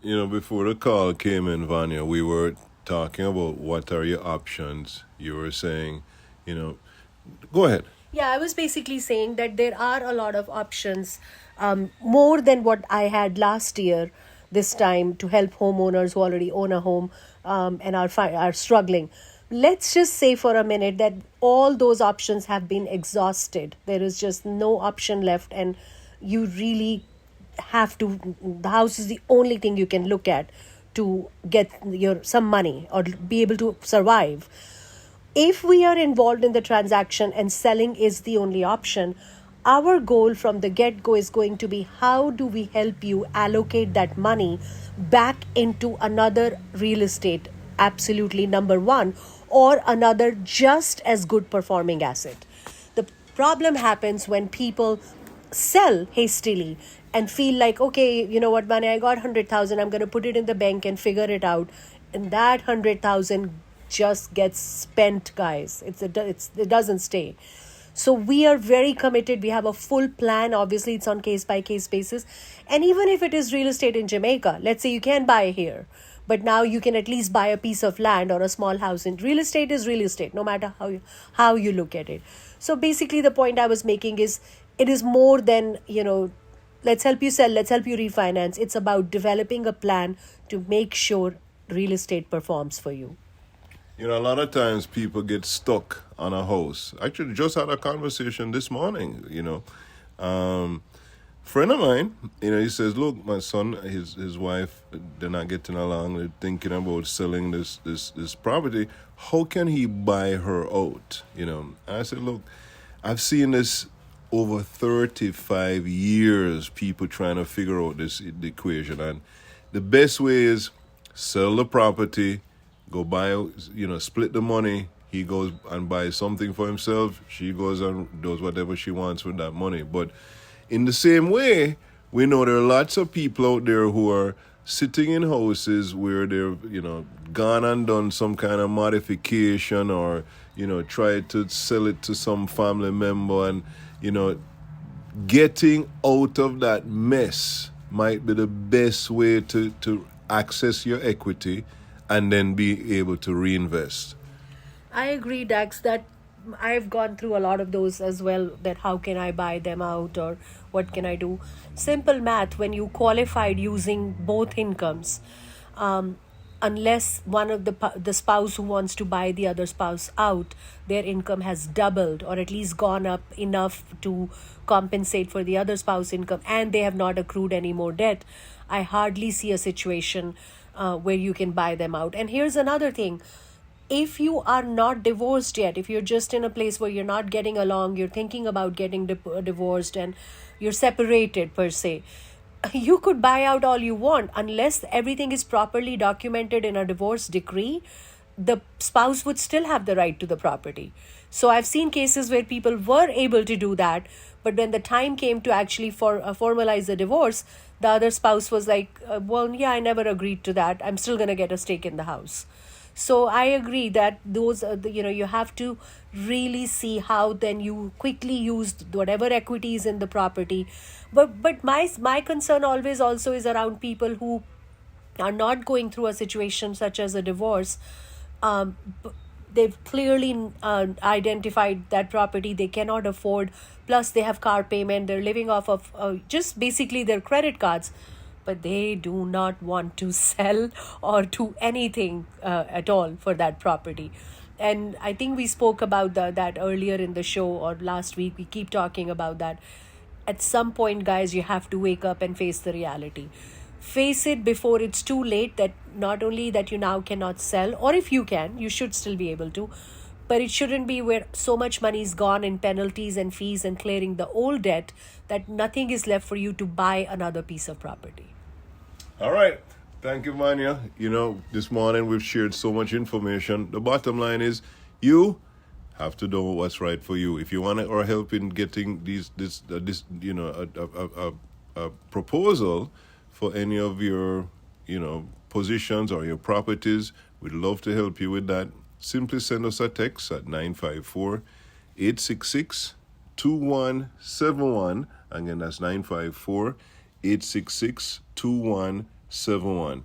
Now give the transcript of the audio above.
Before the call came in, Vanya, we were talking about what are your options. You were saying, you know, go ahead. Yeah, I was basically saying that there are a lot of options, more than what I had last year, this time to help homeowners who already own a home and are struggling. Let's just say for a minute that all those options have been exhausted. There is just no option left, and you really have to. The house is the only thing you can look at to get your some money or be able to survive. If we are involved in the transaction and selling is the only option, our goal from the get go is going to be how do we help you allocate that money back into another real estate, absolutely number one, or another just as good performing asset. The problem happens when people sell hastily and feel like, okay, you know what, money, I got 100,000, I'm going to put it in the bank and figure it out. And that 100,000 just gets spent, guys. It doesn't stay. So we are very committed. We have a full plan. Obviously, it's on case by case basis. And even if it is real estate in Jamaica, let's say you can buy here, but now you can at least buy a piece of land or a small house. And real estate is real estate, no matter how you look at it. So basically, the point I was making is it is more than, let's help you sell, let's help you refinance. It's about developing a plan to make sure real estate performs for you. A lot of times people get stuck on a house. Actually, just had a conversation this morning. Friend of mine, he says, "Look, my son, his wife, they're not getting along. They're thinking about selling this property. How can he buy her out?" And I said, "Look, I've seen this over 35 years. People trying to figure out the equation, and the best way is sell the property." Go buy, split the money. He goes and buys something for himself. She goes and does whatever she wants with that money. But in the same way, we know there are lots of people out there who are sitting in houses where they're, gone and done some kind of modification or, tried to sell it to some family member. And, getting out of that mess might be the best way to access your equity and then be able to reinvest. I agree, Dax, that I've gone through a lot of those as well. That how can I buy them out or what can I do? Simple math, when you qualified using both incomes, unless one of the spouse who wants to buy the other spouse out, their income has doubled or at least gone up enough to compensate for the other spouse income and they have not accrued any more debt, I hardly see a situation where you can buy them out. And here's another thing. If you are not divorced yet, if you're just in a place where you're not getting along, you're thinking about getting divorced and you're separated per se, you could buy out all you want. Unless everything is properly documented in a divorce decree, the spouse would still have the right to the property. So I've seen cases where people were able to do that, but when the time came to actually formalize the divorce, the other spouse was like, well, yeah, I never agreed to that. I'm still going to get a stake in the house. So I agree that those are you have to really see how then you quickly use whatever equity is in the property. But my concern always also is around people who are not going through a situation such as a divorce. um, they've clearly identified that property they cannot afford, plus they have car payment, they're living off of just basically their credit cards, but they do not want to sell or do anything at all for that property. And I think we spoke about that earlier in the show or last week. We keep talking about that. At some point, guys, you have to wake up and face the reality. Face it before it's too late, that not only that you now cannot sell, or if you can, you should still be able to, but it shouldn't be where so much money is gone in penalties and fees and clearing the old debt that nothing is left for you to buy another piece of property. All right. Thank you, Vanya. This morning we've shared so much information. The bottom line is you have to know what's right for you. If you want our help in getting a proposal for any of your, positions or your properties, we'd love to help you with that. Simply send us a text at 954-866-2171. Again, that's 954-866-2171. 71.